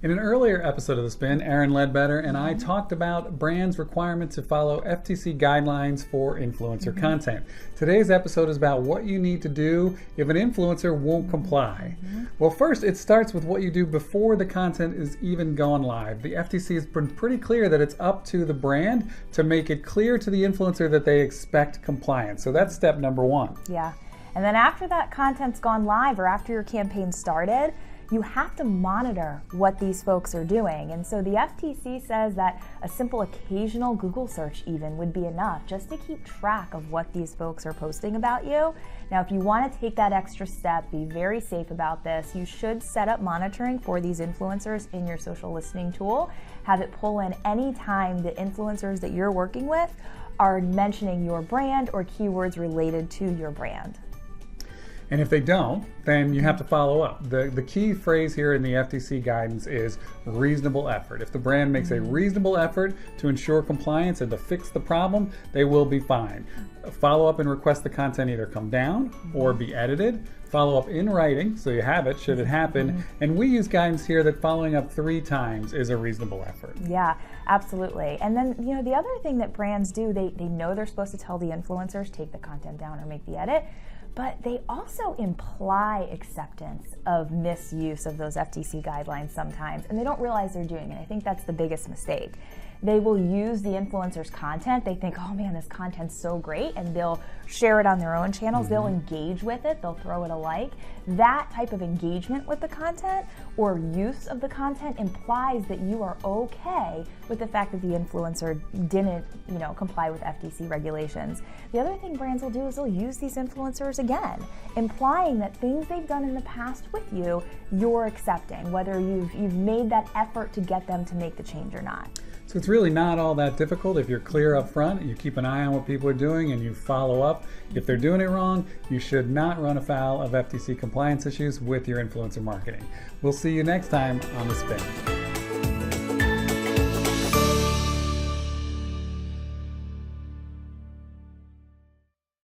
In an earlier episode of The Spin, Erin Ledbetter and I talked about brands' requirement to follow FTC guidelines for influencer content. Today's episode is about what you need to do if an influencer won't comply. Well, first, it starts with what you do before the content is even gone live. The FTC has been pretty clear that it's up to the brand to make it clear to the influencer that they expect compliance. So that's step number one. Yeah. And then after that content's gone live or after your campaign started, you have to monitor what these folks are doing. And so the FTC says that a simple occasional Google search even would be enough just to keep track of what these folks are posting about you. Now, if you want to take that extra step, be very safe about this, you should set up monitoring for these influencers in your social listening tool. Have it pull in any time the influencers that you're working with are mentioning your brand or keywords related to your brand. And if they don't, then you have to follow up. The key phrase here in the FTC guidance is reasonable effort. If the brand makes a reasonable effort to ensure compliance and to fix the problem, they will be fine. Follow up and request the content either come down or be edited. Follow up in writing, so you have it should it happen. And we use guidance here that following up 3 times is a reasonable effort. Yeah, absolutely. And then, the other thing that brands do, they know they're supposed to tell the influencers, take the content down or make the edit, but they also imply acceptance of misuse of those FTC guidelines sometimes, and they don't realize they're doing it. I think that's the biggest mistake. They will use the influencer's content. They think, oh man, this content's so great, and they'll share it on their own channels. They'll engage with it. They'll throw it a like. That type of engagement with the content or use of the content implies that you are okay with the fact that the influencer didn't, comply with FTC regulations. The other thing brands will do is they'll use these influencers again, implying that things they've done in the past with you, you're accepting, whether you've made that effort to get them to make the change or not. So it's really not all that difficult if you're clear up front and you keep an eye on what people are doing and you follow up. If they're doing it wrong, you should not run afoul of FTC compliance issues with your influencer marketing. We'll see you next time on The Spin.